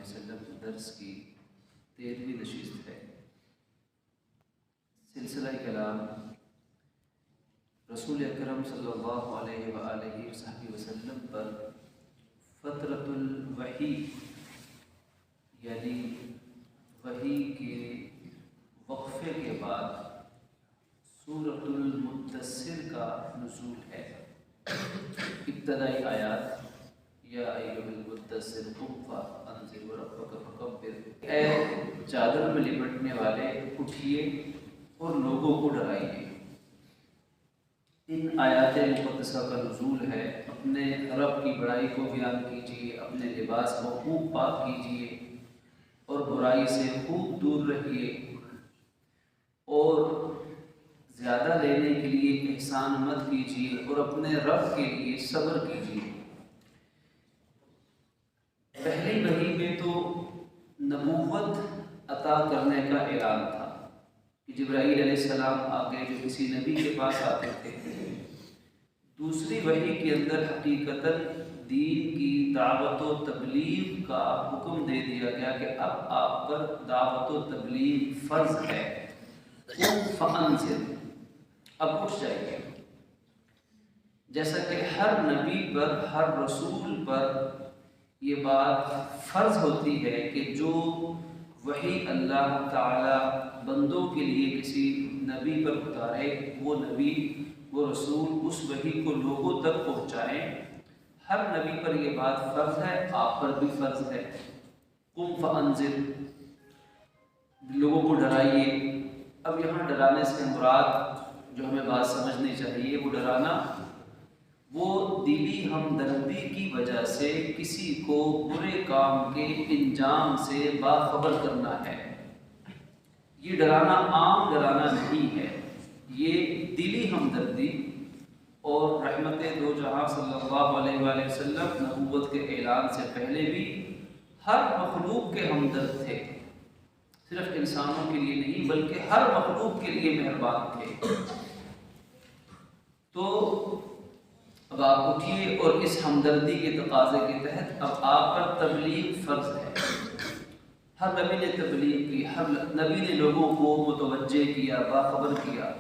وسلم درس کی 13ویں نشست ہے۔ سلسلہ کلام رسول اکرم صلی اللہ علیہ وآلہ وسلم پر فترۃ الوحی یعنی وحی کے وقفے کے بعد سورۃ المدثر کا نزول ہے۔ ابتدائی آیات یا ایھا المدثر قم فانذر وربک فکبر، اے چادر میں لپٹنے والے اٹھیے اور لوگوں کو ڈرائیے۔ ان آیات مقدسہ کا نزول ہے اپنے رب کی بڑائی کو بیان کیجیے، اپنے لباس کو خوب پاک کیجیے اور برائی سے خوب دور رہیے، اور زیادہ لینے کے لیے احسان مت کیجیے اور اپنے رب کے لیے صبر کیجیے۔ پہلی وحی میں تو نبوت عطا کرنے کا اعلان تھا کہ جبرائیل علیہ السلام آگے جو کسی نبی کے پاس آتے تھے۔ دوسری وحی کے اندر حقیقتاً دین کی دعوت و تبلیغ کا حکم دے دیا گیا کہ اب آپ پر دعوت و تبلیغ فرض ہے۔ فانذر، اب اٹھ جائیے۔ جیسا کہ ہر نبی پر، ہر رسول پر یہ بات فرض ہوتی ہے کہ جو وحی اللہ تعالی بندوں کے لیے کسی نبی پر اتارے، وہ نبی، وہ رسول اس وحی کو لوگوں تک پہنچائیں۔ ہر نبی پر یہ بات فرض ہے، آپ پر بھی فرض ہے۔ قم فانذر، لوگوں کو ڈرائیے۔ اب یہاں ڈرانے سے مراد جو ہمیں بات سمجھنی چاہیے، وہ ڈرانا وہ دلی ہمدردی کی وجہ سے کسی کو برے کام کے انجام سے باخبر کرنا ہے۔ یہ ڈرانا عام ڈرانا نہیں ہے، یہ دلی ہمدردی اور رحمت دو جہاں صلی اللہ علیہ وآلہ وسلم نبوت کے اعلان سے پہلے بھی ہر مخلوق کے ہمدرد تھے، صرف انسانوں کے لیے نہیں بلکہ ہر مخلوق کے لیے مہربان تھے۔ تو اب آپ اٹھیے اور اس ہمدردی کے تقاضے کے تحت اب آپ پر تبلیغ فرض ہے۔ ہر نبی نے تبلیغ کی، ہر نبی نے لوگوں کو متوجہ کیا، باخبر کیا۔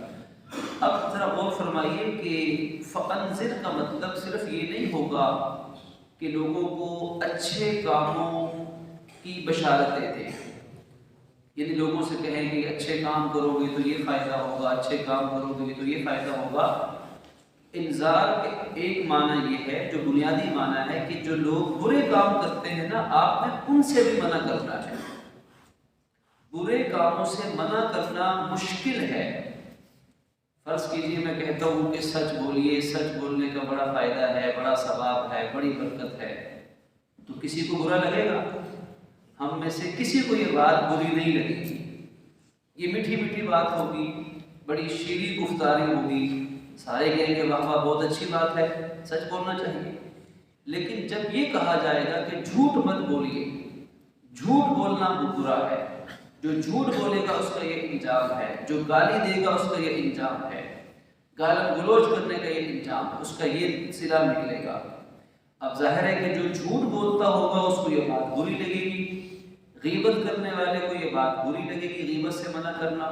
اب ذرا غور فرمائیے کہ فانذر کا مطلب صرف یہ نہیں ہوگا کہ لوگوں کو اچھے کاموں کی بشارتیں دیں، یعنی لوگوں سے کہیں کہ اچھے کام کرو گے تو یہ فائدہ ہوگا، اچھے کام کرو گے تو یہ فائدہ ہوگا۔ انذار کے ایک معنی یہ ہے، جو بنیادی معنی ہے کہ جو لوگ برے کام کرتے ہیں نا، آپ نے ان سے بھی منع کرنا ہے۔ برے کاموں سے منع کرنا مشکل ہے۔ فرض کیجئے میں کہتا ہوں کہ سچ بولیے، سچ بولنے کا بڑا فائدہ ہے، بڑا ثواب ہے، بڑی برکت ہے، تو کسی کو برا لگے گا؟ ہم میں سے کسی کو یہ بات بری نہیں لگے گی، یہ میٹھی میٹھی بات ہوگی، بڑی شیریں گفتاری ہوگی، سارے کہیں گے واہ واہ بہت اچھی بات ہے، سچ بولنا چاہیے۔ لیکن جب یہ کہا جائے گا کہ جھوٹ مت بولیے، جھوٹ بولنا برا ہے، جو جھوٹ بولے گا اس کا یہ انجام ہے، جو گالی دے گا اس کا یہ انجام ہے، گالی گلوچ کرنے کا یہ انجام ہے، اس کا یہ صلہ نکلے گا۔ اب ظاہر ہے کہ جو جھوٹ بولتا ہوگا اس کو یہ بات بری لگے گی، غیبت کرنے والے کو یہ بات بری لگے گی، غیبت سے منع کرنا۔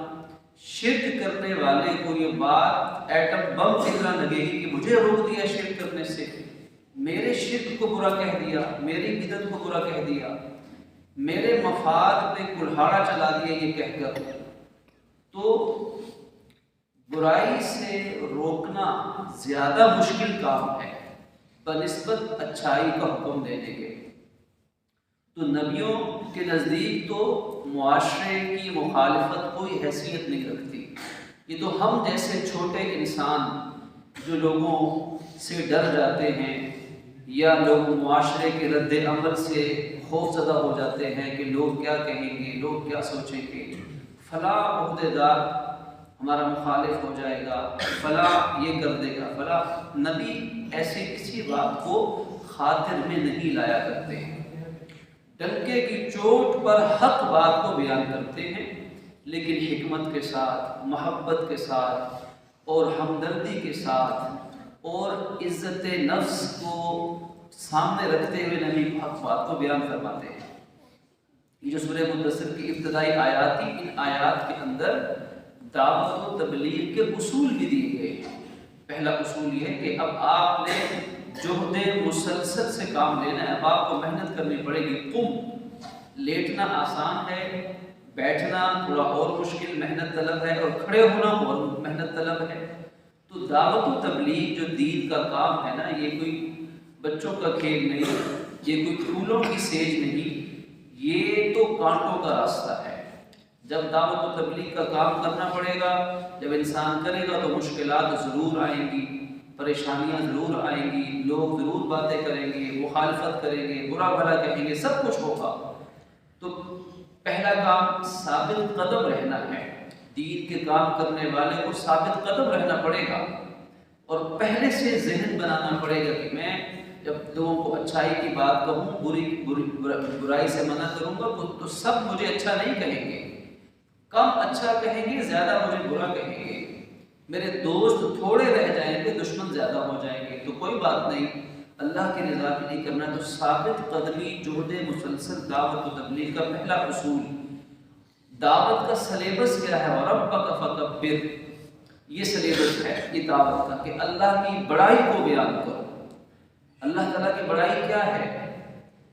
شرک کرنے والے کو یہ بات ایٹم بم کی طرح لگے گی کہ مجھے روک دیا شرک کرنے سے، میرے شرک کو برا کہہ دیا، میری بدعت کو برا کہہ دیا، میرے مفاد پہ کلہاڑا چلا دیا یہ کہہ کر۔ تو برائی سے روکنا زیادہ مشکل کام ہے بنسبت اچھائی کا حکم دینے کے۔ تو نبیوں کے نزدیک تو معاشرے کی مخالفت کوئی حیثیت نہیں رکھتی، یہ تو ہم جیسے چھوٹے انسان جو لوگوں سے ڈر جاتے ہیں یا لوگ معاشرے کے رد عمل سے خوف زدہ ہو جاتے ہیں کہ لوگ کیا کہیں گے، لوگ کیا سوچیں گے، فلاں عہدے دار ہمارا مخالف ہو جائے گا، فلاں یہ کر دے گا، فلاں۔ نبی ایسی کسی بات کو خاطر میں نہیں لایا کرتے ہیں، ڈنکے کی چوٹ پر حق بات کو بیان کرتے ہیں، لیکن حکمت کے ساتھ، محبت کے ساتھ اور ہمدردی کے ساتھ اور عزت نفس کو سامنے رکھتے ہوئے نبی حق بات کو بیان فرماتے ہیں۔ یہ جو سورہ مدثر کی ابتدائی آیات تھی، ان آیات کے اندر دعوت و تبلیغ کے اصول بھی دیے گئے ہیں۔ پہلا اصول یہ ہے کہ اب آپ نے جہد مسلسل سے کام لینا ہے، اب آپ کو محنت کرنی پڑے گی۔ لیٹنا آسان ہے، بیٹھنا تھوڑا اور مشکل محنت طلب ہے، اور کھڑے ہونا اور محنت طلب ہے۔ تو دعوت و تبلیغ جو دین کا کام ہے نا، یہ کوئی بچوں کا کھیل نہیں، یہ کوئی پھولوں کی سیج نہیں، یہ تو کانٹوں کا راستہ ہے۔ جب دعوت و تبلیغ کا کام کرنا پڑے گا، جب انسان کرے گا تو مشکلات ضرور آئیں گی، پریشانیاں ضرور آئیں گی، لوگ ضرور باتیں کریں گے، مخالفت کریں گے، برا بھلا کہیں گے، سب کچھ ہوگا۔ تو پہلا کام ثابت قدم رہنا ہے۔ دین کے کام کرنے والے کو ثابت قدم رہنا پڑے گا، اور پہلے سے ذہن بنانا پڑے گا کہ میں جب لوگوں کو اچھائی کی بات کہوں، برائی سے منع کروں گا تو سب مجھے اچھا نہیں کہیں گے، کم اچھا کہیں گے، زیادہ مجھے برا کہیں گے، میرے دوست تھوڑے رہ جائیں گے، دشمن زیادہ ہو جائیں گے، تو کوئی بات نہیں، اللہ کی رضا کے لیے کرنا۔ تو ثابت قدمی، جہد مسلسل دعوت و تبلیغ کا پہلا اصول۔ دعوت کا سلیبس کیا ہے؟ وَرَبَّكَ فَكَبِّرْ، یہ سلیبس ہے یہ دعوت کا، کہ اللہ کی بڑائی کو بیان کرو۔ اللہ تعالیٰ کی بڑائی کیا ہے؟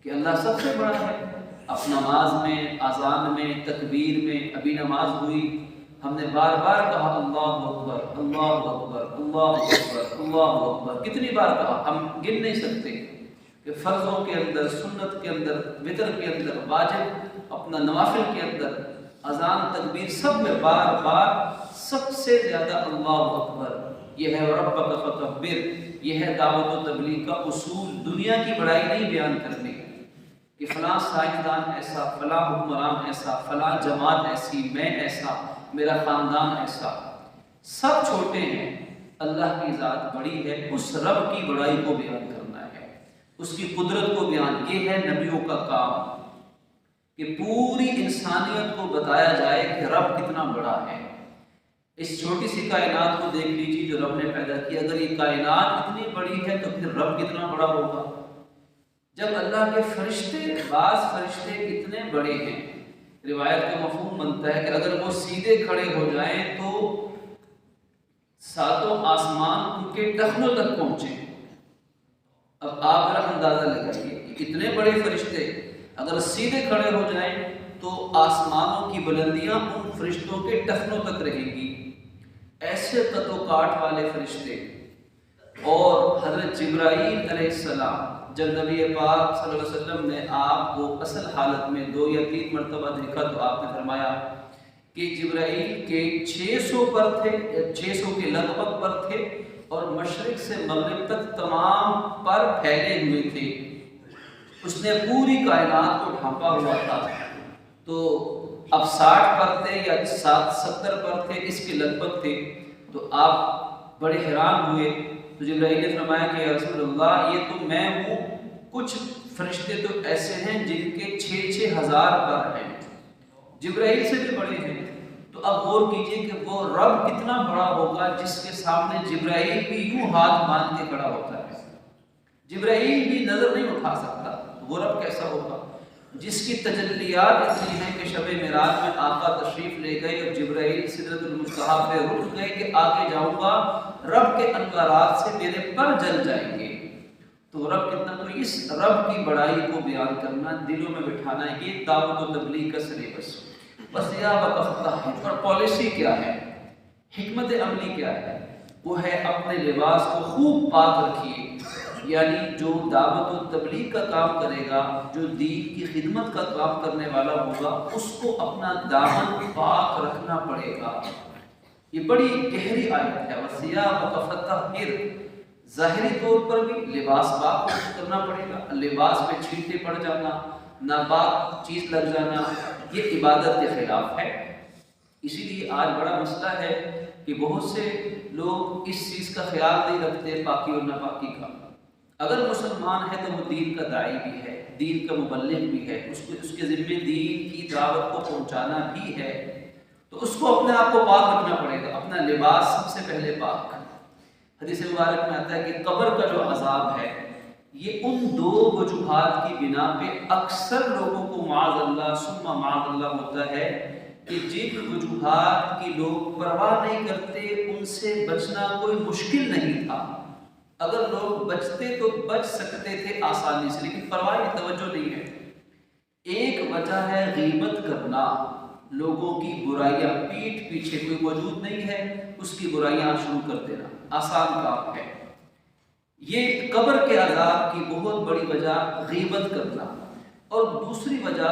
کہ اللہ سب سے بڑا ہے۔ اب نماز میں، اذان میں، تکبیر میں، ابھی نماز ہوئی، ہم نے بار بار کہا اللہ اکبر، اللہ اکبر، اللہ اکبر، اللہ اکبر، کتنی بار کہا ہم گن نہیں سکتے، کہ فرضوں کے اندر، سنت کے اندر، وتر کے اندر، واجب اپنا نوافل کے اندر، اذان، تکبیر، سب میں بار بار سب سے زیادہ اللہ اکبر۔ یہ ہے ربک فکبر، یہ ہے دعوت و تبلیغ کا اصول۔ دنیا کی بڑائی نہیں بیان کرنی کہ فلاں سائنسدان ایسا، فلاں حکمران ایسا، فلاں جماعت ایسی، میں ایسا، میرا خاندان ایسا، سب چھوٹے ہیں، اللہ کی ذات بڑی ہے، اس رب کی بڑائی کو بیان کرنا ہے، اس کی قدرت کو بیان۔ یہ ہے نبیوں کا کام، کہ پوری انسانیت کو بتایا جائے کہ رب کتنا بڑا ہے۔ اس چھوٹی سی کائنات کو دیکھ لیجیے جو رب نے پیدا کی، اگر یہ کائنات اتنی بڑی ہے تو پھر رب کتنا بڑا ہوگا۔ جب اللہ کے فرشتے، بعض فرشتے اتنے بڑے ہیں، روایت کا مفہوم بنتا ہے کہ اگر وہ سیدھے کھڑے ہو جائیں تو ساتوں آسمان ان کے ٹخنوں تک پہنچے۔ اب آپ ذرا اندازہ لگائیے کہ اتنے بڑے فرشتے اگر سیدھے کھڑے ہو جائیں تو آسمانوں کی بلندیاں ان فرشتوں کے ٹخنوں تک رہیں گی۔ ایسے قد و کاٹ والے فرشتے۔ اور حضرت جبرائیل علیہ السلام، جب نبی پاک صلی اللہ علیہ وسلم نے آپ کو اصل حالت میں 2 یا 3 مرتبہ دیکھا تو آپ نے فرمایا کہ جبرائیل کے 600 پر تھے، 600 کے لگ بھگ پر تھے، اور مشرق سے مغرب تک تمام پر پھیلے ہوئے تھے۔ اس نے پوری کائنات کو ڈھانپا ہوا تھا۔ تو اب 60 پر تھے یا 70 پر تھے، اس کے لگ بھگ تھے۔ تو آپ بڑے حیران ہوئے، تو جبرائیل نے فرمایا کہ یا رسول اللہ، یہ تو میں ہوں، کچھ فرشتے تو ایسے ہیں جن کے 6,000 پر ہیں، جبرائیل سے بھی بڑے ہیں۔ تو اب غور کیجئے کہ وہ رب کتنا بڑا ہوگا جس کے سامنے جبرائیل بھی یوں ہاتھ باندھ کے کھڑا ہوتا ہے، جبرائیل بھی نظر نہیں اٹھا سکتا، وہ رب کیسا ہوگا جس کی تجلیات اتنی ہیں کہ شب معراج میں آقا تشریف لے گئے اور جبرائیل سدرۃ المنتہا پہ رک گئے کہ آگے جاؤں گا رب کے انوارات سے میرے پر جل جائیں گے۔ تو رب کتنا، تو اس رب کی بڑائی کو بیان کرنا، دلوں میں بٹھانا، یہ دعوت و تبلیغ کا سلیبس۔ بس اور پالیسی کیا ہے، حکمت عملی کیا ہے؟ وہ ہے اپنے لباس کو خوب پاک رکھیے، یعنی جو دعوت و تبلیغ کا کام کرے گا، جو دین کی خدمت کا کام کرنے والا ہوگا، اس کو اپنا دامن پاک رکھنا پڑے گا۔ یہ بڑی گہری آیت ہے۔ وَثِيَابَكَ فَطَهِّرْ، ظاہری طور پر بھی لباس پاک کرنا پڑے گا، لباس پہ چھینٹے پڑ جانا، ناپاک چیز لگ جانا، یہ عبادت کے خلاف ہے۔ اسی لیے آج بڑا مسئلہ ہے کہ بہت سے لوگ اس چیز کا خیال نہیں رکھتے، پاکی اور ناپاکی کا۔ اگر مسلمان ہے تو وہ دین کا داعی بھی ہے، دین کا مبلغ بھی ہے، اس کے ذمہ دین کی دعوت کو پہنچانا بھی ہے، تو اس کو اپنے آپ کو پاک رکھنا پڑے گا، اپنا لباس سب سے پہلے پاک۔ حدیث مبارک میں آتا ہے کہ قبر کا جو عذاب ہے یہ ان دو وجوہات کی بنا پہ اکثر لوگوں کو معاذ اللہ ثم معاذ اللہ ہوتا ہے کہ جن وجوہات کی لوگ پرواہ نہیں کرتے ان سے بچنا کوئی مشکل نہیں تھا. اگر لوگ بچتے تو بچ سکتے تھے آسانی سے، لیکن پرواہ کی توجہ نہیں ہے. ایک وجہ ہے غیبت کرنا، لوگوں کی برائیاں، پیٹھ پیچھے کوئی موجود نہیں ہے اس کی برائیاں شروع کر دینا آسان کام ہے. یہ قبر کے عذاب کی بہت بڑی وجہ غیبت کرنا. اور دوسری وجہ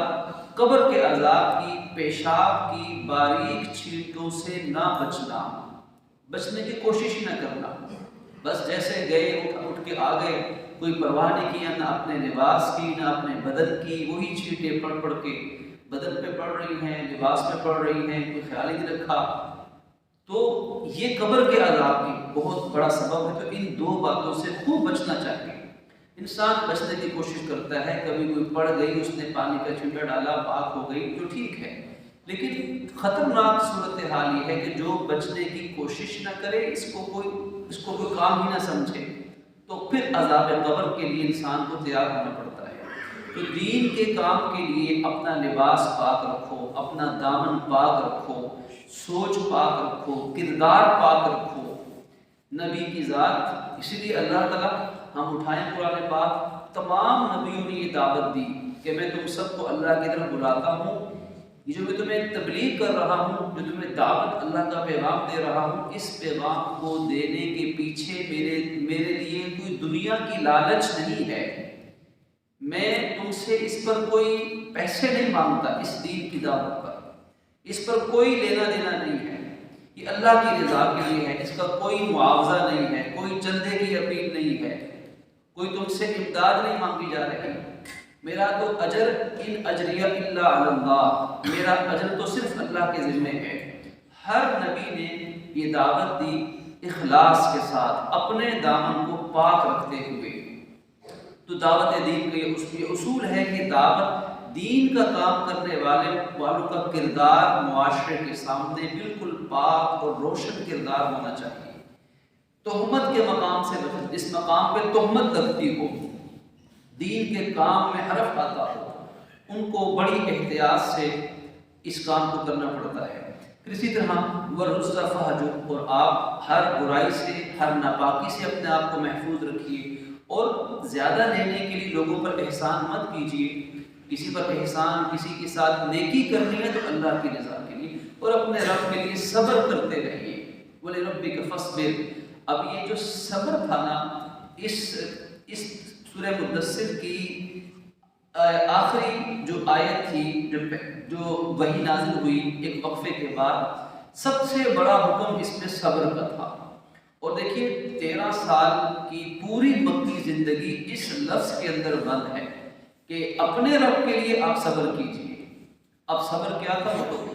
قبر کے عذاب کی پیشاب کی باریک چھینٹوں سے نہ بچنا، بچنے کی کوشش نہ کرنا. بس جیسے گئے اٹھ کے آ گئے، کوئی پرواہ نہیں کیا، نہ اپنے لباس کی نہ اپنے بدن کی. وہی چھینٹیں پڑھ کے بدن پہ پڑ رہی ہیں، لباس پہ پڑ رہی ہیں، کوئی خیال ہی نہیں رکھا. تو یہ قبر کے عذاب کی بہت بڑا سبب ہے. تو ان دو باتوں سے خوب بچنا چاہیے. انسان بچنے کی کوشش کرتا ہے، کبھی کوئی پڑ گئی، اس نے پانی کا چھینٹا ڈالا، پاک ہو گئی تو ٹھیک ہے. لیکن خطرناک صورتحال یہ ہے کہ جو بچنے کی کوشش نہ کرے، اس کو کوئی کام ہی نہ سمجھے، تو پھر عذاب قبر کے لیے انسان کو تیار ہونا پڑتا ہے. تو دین کے کام کے لیے اپنا لباس پاک رکھو، اپنا دامن پاک رکھو، سوچ پاک رکھو، کردار پاک رکھو. نبی کی ذات، اسی لیے اللہ تعالیٰ، ہم اٹھائیں قرآن پاک، تمام نبیوں نے یہ دعوت دی کہ میں تم سب کو اللہ کی طرف بلاتا ہوں. یہ جو میں تمہیں تبلیغ کر رہا ہوں، جو تمہیں دعوت اللہ کا پیغام دے رہا ہوں، اس پیغام کو دینے کے پیچھے میرے لیے کوئی دنیا کی لالچ نہیں ہے. میں تم سے اس پر کوئی پیسے نہیں مانگتا. اس دین کی دعوت پر اس پر کوئی لینا دینا نہیں ہے. یہ اللہ کی رضا کے لیے ہے، اس کا کوئی معاوضہ نہیں ہے، کوئی چندے کی اپیل نہیں ہے، کوئی تم سے امداد نہیں مانگی جا رہی. میرا تو اجر ان اجریہ الا علی اللہ، میرا اجر تو صرف اللہ کے ذمے ہے. ہر نبی نے یہ دعوت دی اخلاص کے ساتھ، اپنے دامن کو پاک رکھتے ہوئے. تو دعوت دین کا یہ اصول ہے کہ دعوت دین کا کام کرنے والوں کا کردار معاشرے کے سامنے بالکل پاک اور روشن کردار ہونا چاہیے. تہمت کے مقام سے بچنا، جس مقام پہ تہمت لگتی ہو، دین کے کام میں حرف آتا ہو، ان کو بڑی احتیاط سے اس کام کو کرنا پڑتا ہے. پھر اسی طرح وَالرُّزَّ اور آپ ہر برائی سے، ہر ناپاکی سے اپنے آپ کو محفوظ رکھیے. اور زیادہ لینے کے لیے لوگوں پر احسان مت کیجیے. کسی پر احسان، کسی کے ساتھ نیکی کرنی ہے تو اللہ کی رضا کے لیے اور اپنے رب کے لیے صبر کرتے رہیے. وَلِرَبِّكَ فَاصْبِرْ. اب یہ جو صبر تھا نا، اس سورہ مدثر کی آخری جو آیت تھی، جو وحی نازل ہوئی ایک وقفے کے بعد، سب سے بڑا حکم اس میں صبر کا تھا. اور دیکھیے 13 سال کی پوری مکی زندگی اس لفظ کے اندر بند ہے کہ اپنے رب کے لیے آپ صبر کیجیے. اب صبر کیا تھا وہ تو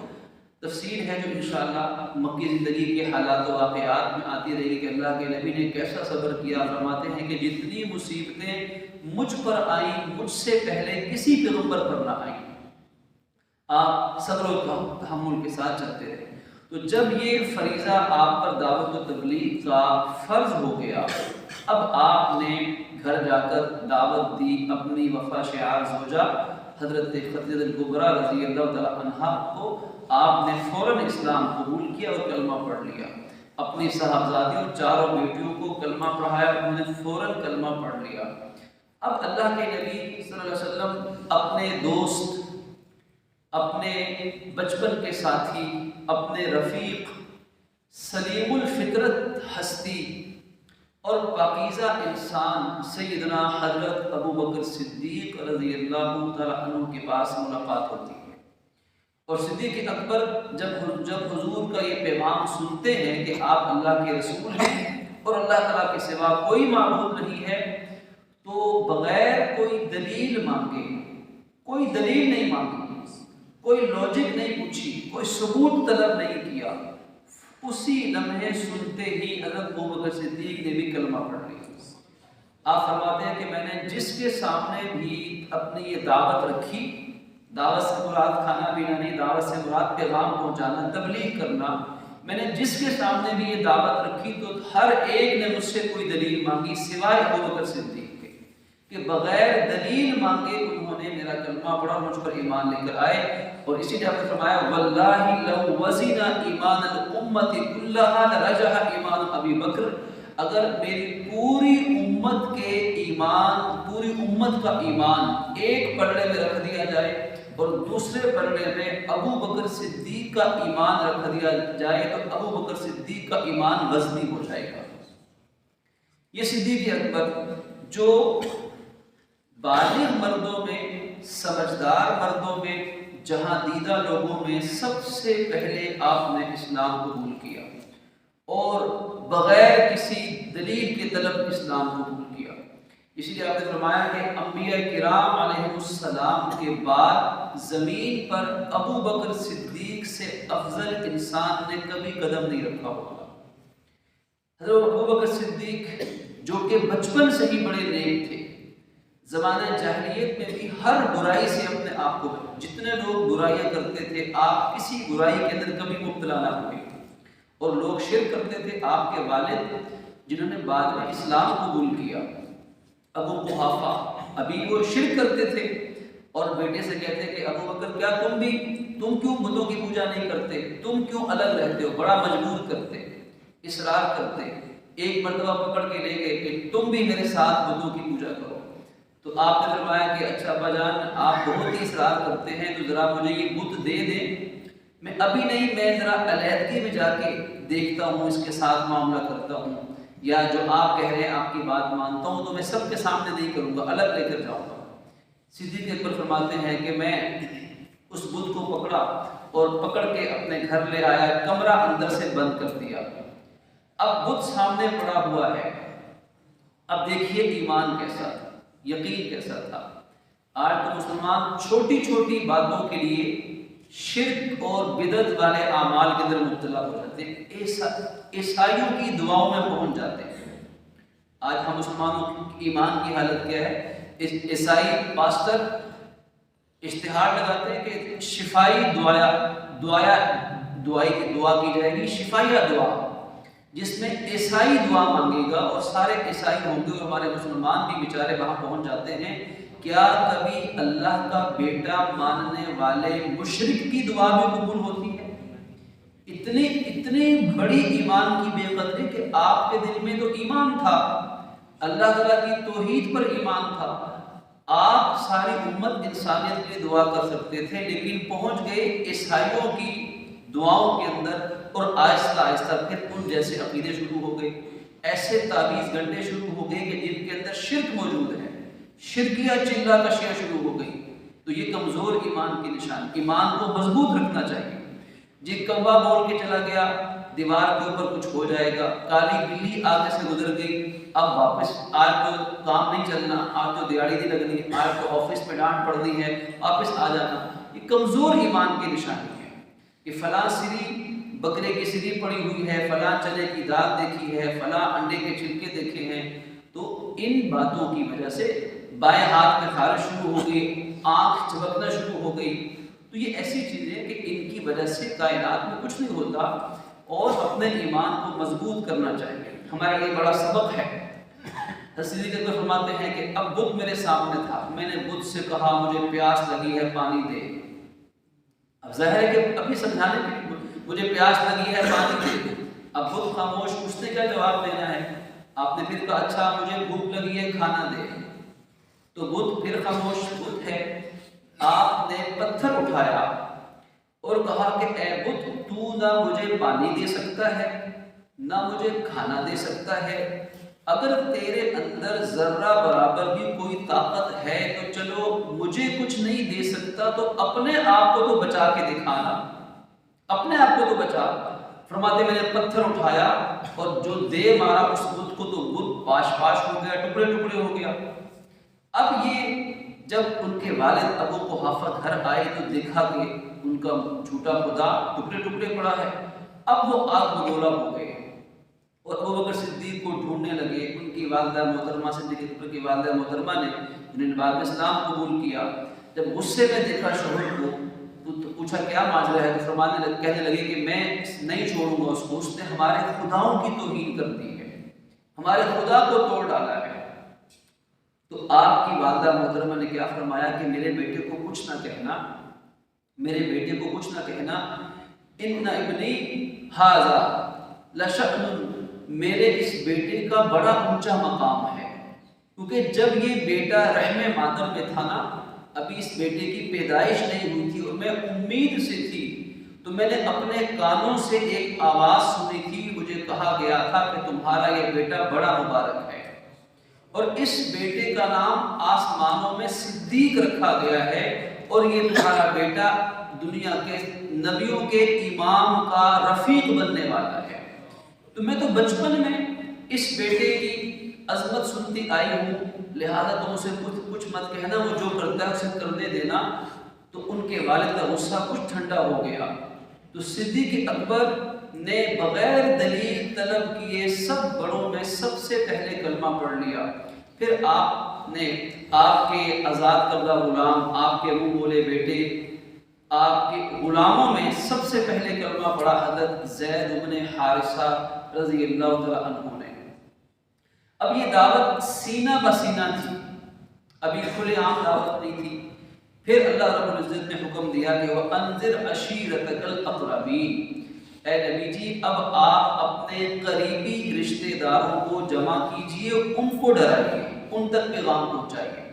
تفصیل ہے جو انشاءاللہ مکی زندگی کے حالات و واقعات میں آتی رہے گی کہ اللہ کے نبی نے کیسا صبر کیا. فرماتے ہیں کہ جتنی مصیبتیں مجھ پر آئیں، مجھ سے پہلے کسی پیغمبر پر نہ آئیں، آپ صبر و تحمل کے ساتھ چلتے رہے. تو جب یہ فریضہ آپ پر دعوت و تبلیغ کا فرض ہو گیا، اب آپ نے گھر جا کر دعوت دی اپنی وفا شعار زوجہ حضرت خدیجہ الکبریٰ رضی اللہ تعالیٰ عنہا کو. آپ نے فوراً اسلام قبول کیا اور کلمہ پڑھ لیا. اپنی صاحبزادیوں 4 بیٹیوں کو کلمہ پڑھایا، انہوں نے فوراً کلمہ پڑھ لیا. اب اللہ کے نبی صلی اللہ علیہ وسلم اپنے دوست، اپنے بچپن کے ساتھی، اپنے رفیق، سلیم الفطرت ہستی اور پاکیزہ انسان سیدنا حضرت ابو بکر صدیق رضی اللہ تعالیٰ عنہ کے پاس ملاقات ہوتی ہے. اور صدیق اکبر جب حضور کا یہ پیغام سنتے ہیں کہ آپ اللہ کے رسول ہیں اور اللہ تعالیٰ کے سوا کوئی معبود نہیں ہے، تو بغیر کوئی دلیل مانگے، کوئی دلیل نہیں مانگی، کوئی لوجک نہیں پوچھی، کوئی ثبوت طلب نہیں کیا، اسی لمحے سنتے ہی حضرت ابو بکر صدیق نے بھی کلمہ پڑھ لیا. آپ فرماتے ہیں کہ میں نے جس کے سامنے بھی اپنی یہ دعوت رکھی، دعوت سے مراد کھانا پینا نہیں، دعوت سے مراد پیغام پہنچانا، تبلیغ کرنا، میں نے جس کے سامنے بھی یہ دعوت رکھی تو ہر ایک نے مجھ سے کوئی دلیل مانگی سوائے ابو بکر صدیق کے. کہ بغیر دلیل مانگے انہوں نے میرا کلمہ پڑھا اور مجھ پر ایمان لے کر آئے. اور اسی لیے آپ نے فرمایا واللہ لو وزن ایمان الامت کلھا لرجح ایمان ابی بکر، اگر میری پوری امت کے ایمان، پوری امت کا ایمان ایک پلڑے میں رکھ دیا جائے اور دوسرے پلڑے میں ابو بکر صدیق کا ایمان رکھ دیا جائے تو ابو بکر صدیق کا ایمان وزنی ہو جائے گا. یہ صدیق اکبر جو بالغ مردوں میں، سمجھدار مردوں میں، جہاں دیدہ لوگوں میں سب سے پہلے آپ نے اسلام قبول کیا اور بغیر کسی دلیل کے طلب اسلام قبول کیا. اس لیے آپ نے فرمایا کہ انبیاء کرام علیہ السلام کے بعد زمین پر ابو بکر صدیق سے افضل انسان نے کبھی قدم نہیں رکھا ہوگا. حضرت ابو بکر صدیق جو کہ بچپن سے ہی بڑے نیک تھے، زمانہ جاہلیت میں بھی ہر برائی سے اپنے آپ کو، جتنے لوگ برائیاں کرتے تھے آپ کسی برائی کے اندر کبھی مبتلا نہ ہوئے. اور لوگ شرک کرتے تھے. آپ کے والد جنہوں نے بعد میں اسلام قبول کیا، ابو قحافہ، ابھی وہ شرک کرتے تھے اور بیٹے سے کہتے کہ ابو بکر کیا تم کیوں بتوں کی پوجا نہیں کرتے، تم کیوں الگ رہتے ہو، بڑا مجبور کرتے، اصرار کرتے. ایک مرتبہ پکڑ کے لے گئے کہ تم بھی میرے ساتھ بتوں کی پوجا کرو. تو آپ نے فرمایا کہ اچھا ابا جان آپ بہت ہی اصرار کرتے ہیں تو ذرا مجھے یہ بت دے دیں، میں ابھی نہیں، میں ذرا علیحدگی میں جا کے دیکھتا ہوں، اس کے ساتھ معاملہ کرتا ہوں، یا جو آپ کہہ رہے ہیں آپ کی بات مانتا ہوں تو میں سب کے سامنے نہیں کروں گا، الگ لے کر جاؤں گا. صدیق اکبر فرماتے ہیں کہ میں اس بت کو پکڑا اور پکڑ کے اپنے گھر لے آیا، کمرہ اندر سے بند کر دیا. اب بت سامنے پڑا ہوا ہے. اب دیکھیے ایمان کیسا تھا، یقین کیسا تھا. آج تو مسلمان چھوٹی چھوٹی باتوں کے لیے شرک اور بدعت والے اعمال کے اندر مبتلا ہو جاتے ہیں، عیسائیوں کی دعاؤں میں پہنچ جاتے ہیں. آج ہم مسلمانوں کی ایمان کی حالت کیا ہے؟ عیسائی پاسٹر اشتہار لگاتے ہیں کہ شفائی دعا کی جائے گی، شفائیہ دعا، جس میں عیسائی دعا مانگے گا اور سارے عیسائی ہوں گے اور ہمارے مسلمان بھی بیچارے وہاں پہنچ جاتے ہیں. کیا کبھی اللہ کا بیٹا ماننے والے مشرک کی دعا بھی قبول ہوتی ہے؟ اتنی بڑی ایمان کی بے قدری کہ آپ کے دل میں تو ایمان تھا، اللہ تعالیٰ کی توحید پر ایمان تھا، آپ ساری امت انسانیت کے لیے دعا کر سکتے تھے، لیکن پہنچ گئے عیسائیوں کی دعاؤں کے اندر اور آہستہ آہستہ پھر ان جیسے عقیدے شروع ہو گئے، ایسے تعویذ گھنٹے شروع ہو گئے کہ جن کے اندر شرک موجود ہے، شرکیہ چلا کشیاں شروع ہو گئی. تو یہ کمزور ایمان کی نشان، ایمان کو مضبوط رکھنا چاہیے. جی کوا بول کے چلا گیا، دیوار کے اوپر کچھ ہو جائے گا، کالی بلی آگے سے گزر گئی، اب واپس آج تو کام نہیں چلنا، آج تو دیہاڑی نہیں لگنی، آج تو آفس میں ڈانٹ پڑنی ہے، واپس آ جانا. یہ کمزور ایمان کی نشانی ہے کہ فلاں سری بکرے کی سری پڑی ہوئی ہے، فلاں چنے کی دال دیکھی ہے، فلاں انڈے کے چھلکے دیکھے ہیں. تو ان باتوں کی وجہ سے بائیں ہاتھ میں خارش شروع ہو گئی، آنکھ چمکنا شروع ہو گئی. تو یہ ایسی چیزیں کہ ان کی وجہ سے کائنات میں کچھ نہیں ہوتا اور اپنے ایمان کو مضبوط کرنا چاہیے. ہمارے لیے بڑا سبق ہے. صدیق اکبر فرماتے ہیں کہ اب بت میرے سامنے تھا، میں نے بت سے کہا مجھے پیاس لگی ہے پانی دے. اب ظاہر ہے کہ ابھی سمجھانے کے لیے مجھے پیاس لگی ہے پانی دے. اب بت خاموش، اس نے کیا جواب دینا ہے؟ آپ نے پھر کہا اچھا مجھے بھوک لگی ہے کھانا دے. تو بت پھر خاموش بت ہے. آپ نے پتھر اٹھایا اور کہا کہ اے بت تو نہ مجھے پانی دے سکتا ہے نہ مجھے کھانا دے سکتا ہے، اگر تیرے اندر ذرہ برابر بھی کوئی طاقت ہے تو چلو مجھے کچھ نہیں دے سکتا تو اپنے آپ کو تو بچا کے دکھانا، اپنے آپ کو تو بچا. فرماتے میں نے پتھر اٹھایا اور جو دے مارا اس بت کو تو بت پاش پاش ہو گیا، ٹکڑے ٹکڑے ہو گیا. اب یہ جب ان کے والد ابو قحافہ گھر آئے تو دیکھا کہ ان کا جھوٹا خدا ٹکڑے ٹکڑے پڑا ہے. اب وہ آگ بگولا ہو گئے اور ابو بکر صدیق کو ڈھونڈنے لگے. ان کی والدہ محترمہ صدیق اکبر کی والدہ محترمہ نے جنہوں نے بعد میں اسلام قبول کیا، جب غصے میں دیکھا شوہر کو تو پوچھا کیا ماجرا ہے؟ تو کہنے لگے کہ میں نہیں چھوڑوں گا اس کو، اس نے ہمارے خداؤں کی توہین کر دی ہے، ہمارے خدا کو توڑ ڈالا ہے. تو آپ کی والدہ محترمہ نے کیا فرمایا کہ میرے بیٹے کو کچھ نہ کہنا، میرے بیٹے کو کچھ نہ کہنا، ان ابنی ھذا لشأن، میرے اس بیٹے کا بڑا اونچا مقام ہے، کیونکہ جب یہ بیٹا رحم مادر میں تھا نا، ابھی اس بیٹے کی پیدائش نہیں ہوئی تھی اور میں امید سے تھی، تو میں نے اپنے کانوں سے ایک آواز سنی تھی، مجھے کہا گیا تھا کہ تمہارا یہ بیٹا بڑا مبارک ہے، اور اس بیٹے کا نام آسمانوں میں صدیق رکھا گیا ہے، اور یہ تمہارا بیٹا دنیا کے نبیوں کے امام کا رفیق بننے والا ہے۔ تو میں تو بچپن میں اس بیٹے کی عظمت سنتی آئی ہوں، لہذا تم اسے کچھ مت کہنا، وہ جو کرتا ہے اسے کرنے دینا۔ تو ان کے والد کا غصہ کچھ ٹھنڈا ہو گیا، تو صدیق اکبر نے بغیر دلیل طلب کیے سب بڑوں میں سب سے پہلے کلمہ پڑھ لیا۔ پھر آپ نے آپ کے آزاد کردہ غلام، آپ کے منہ بولے بیٹے، آپ کے غلاموں میں سب سے پہلے کلمہ پڑھا حضرت زید بن حارثہ رضی اللہ تعالیٰ عنہ نے۔ اب یہ دعوت سینہ بسینہ تھی، ابھی کھلے عام دعوت نہیں تھی۔ پھر اللہ رب العزت نے حکم دیا کہ وَأَنذِرْ عَشِيرَتَكَ الْأَقْرَبِينَ، اے نبی جی اب آپ اپنے قریبی رشتہ داروں کو جمع کیجئے، ان کو ڈرائیے، ان تک پیغام پہنچائیے۔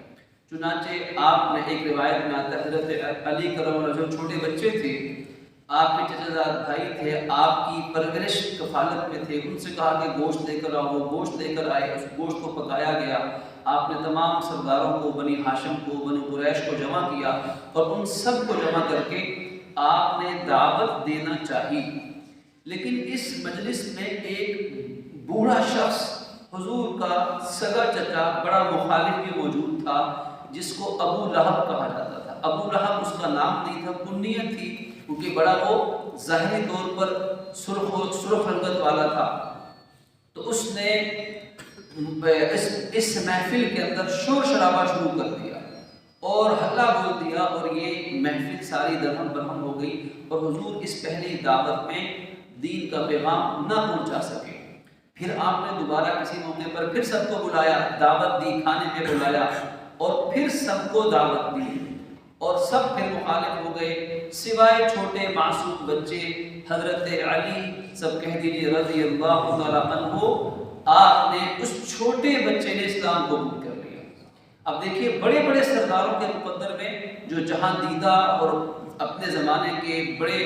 چنانچہ آپ نے ایک روایت میں آتا ہے حضرت علی کرم اللہ جو چھوٹے بچے تھے، آپ کے چچا زاد بھائی تھے، آپ کی پرورش کفالت میں تھے، ان سے کہا کہ گوشت لے کر آؤ، وہ گوشت لے کر آئے، اس گوشت کو پکایا گیا۔ آپ نے تمام سرداروں کو، بنی ہاشم کو، بنی قریش کو جمع کیا، اور ان سب کو جمع کر کے آپ نے دعوت دینا چاہی۔ لیکن اس مجلس میں ایک بوڑھا شخص، حضور کا سگا چچا، بڑا مخالف بھی موجود تھا، جس کو ابو لہب کہا جاتا تھا۔ ابو لہب اس کا نام نہیں تھا، کنیت تھی، کیونکہ بڑا وہ ظاہری طور پر سرخ رنگت والا تھا۔ تو اس نے اس محفل کے اندر شور شرابہ شروع کر دیا اور ہلہ بول دیا، اور یہ محفل ساری درہم برہم ہو گئی، اور حضور اس پہلی دعوت میں دین کا پیغام نہ پہنچا سکے۔ پھر آپ نے دوبارہ کسی موقع پر پھر سب کو بلایا، دعوت دی، کھانے پہ بلایا، اور پھر سب کو دعوت دی، اور سب پھر مخالف ہو گئے، سوائے چھوٹے معصوم بچے حضرت علی، سب کہہ دیجیے رضی اللہ تعالیٰ عنہ۔ آپ نے اس چھوٹے بچے نے اسلام قبول کر لیا۔ اب دیکھیے بڑے بڑے سرداروں کے مقدر میں جو جہاں دیدہ اور اپنے زمانے کے بڑے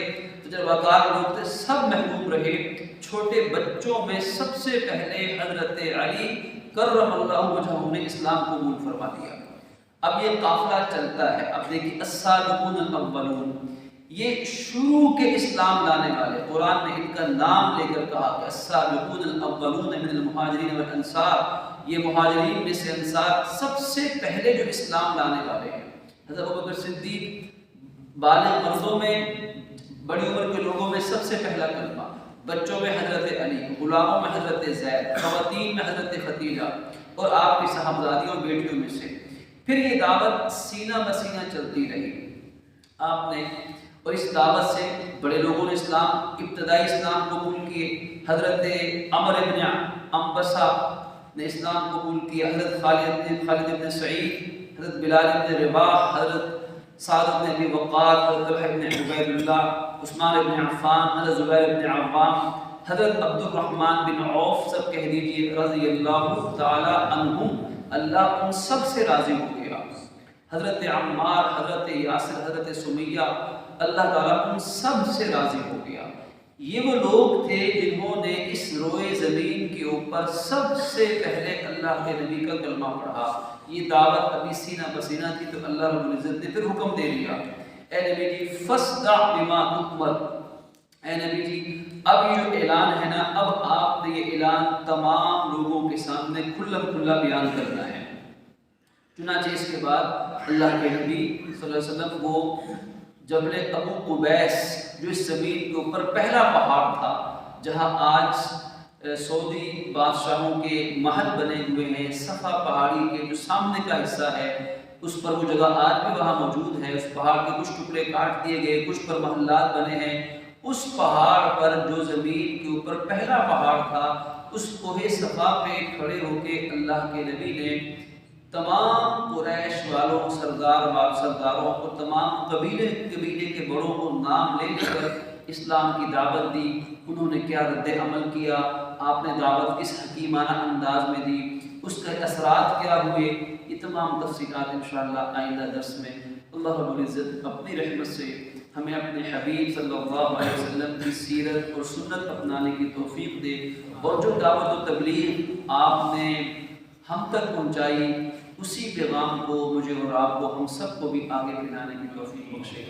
تجربہ کار لوگ تھے، سب محبوب رہے، چھوٹے بچوں میں سب سے پہلے حضرت علی کرم اللہ وجہہ نے اسلام قبول فرما دیا۔ اب یہ قافلہ چلتا ہے، اب دیکھیے السابقون الاولون، یہ شروع کے اسلام لانے والے، قرآن نے ان کا نام لے کر کہا کہ السابقون الاولون من المہاجرین والانصار، یہ مہاجرین میں سے انصار سب سے پہلے جو اسلام لانے والے ہیں۔ حضرت ابوبکر صدیق بالغ مردوں میں، بڑی عمر کے لوگوں میں سب سے پہلا کلمہ، بچوں میں حضرت علی، غلاموں میں حضرت زید، خواتین میں حضرت ختیجہ، اور آپ کی صاحبزادیوں بیٹیوں میں سے۔ پھر یہ دعوت سینہ بسینہ چلتی رہی آپ نے، اور اس دعوت سے بڑے لوگوں نے ابتدائی اسلام قبول کیے۔ حضرت عمر بن عنبسہ نے اسلام قبول کیا، حضرت خالد بن سعید، حضرت بلال بن رباح، حضرت سعد بن ابی وقاص، حضرت طلحہ بن عبید اللہ، عثمان بن عفان، حضرت زبیر بن عوام، حضرت عبد الرحمن بن عوف، سب کہہ دیجیے رضی اللہ تعالی عنہم، اللہ ان سب سے راضی ہو گیا۔ حضرت عمار، حضرت یاسر، حضرت سمیہ، اللہ تعالیٰ ان سب سے راضی ہو گیا۔ یہ وہ لوگ تھے جنہوں نے اس روئے زمین کے اوپر سب سے پہلے اللہ کے نبی کا کلمہ پڑھا۔ یہ دعوت ابھی سینہ بسینہ تھی، تو اللہ رب العزت نے پھر حکم دے دیا، اے نبی جی فاصدع بما تؤمر، اے نبی جی اب یہ جو اعلان ہے نا، اب آپ نے یہ اعلان تمام لوگوں کے سامنے کھلم کھلا بیان کرنا ہے۔ چنانچہ اس کے بعد اللہ کے نبی صلی اللہ علیہ وسلم وہ جبل ابو قبیس، جو اس زمین کے اوپر پہلا پہاڑ تھا، جہاں آج سعودی بادشاہوں کے محل بنے ہوئے ہیں، صفا پہاڑی کے جو سامنے کا حصہ ہے، اس پر وہ جگہ آج بھی وہاں موجود ہے۔ اس پہاڑ کے کچھ ٹکڑے کاٹ دیے گئے، کچھ پر محلات بنے ہیں۔ اس پہاڑ پر جو زمین کے اوپر پہلا پہاڑ تھا، اس کوہ صفا پہ کھڑے ہو کے اللہ کے نبی نے تمام قریش والوں سرداروں کو، تمام قبیلے کے بڑوں کو نام لے کر اسلام کی دعوت دی۔ انہوں نے کیا رد عمل کیا، آپ نے دعوت کس حکیمانہ انداز میں دی، اس کے اثرات کیا ہوئے، یہ تمام تفصیلات انشاءاللہ آئندہ درس میں اللہ رب العزت اپنی رحمت سے ہمیں اپنے حبیب صلی اللہ علیہ وسلم کی سیرت اور سنت اپنانے کی توفیق دے، اور جو دعوت و تبلیغ آپ نے ہم تک پہنچائی اسی پیغام کو مجھے اور آپ کو، ہم سب کو بھی آگے پھیلانے کی توفیق بخشے۔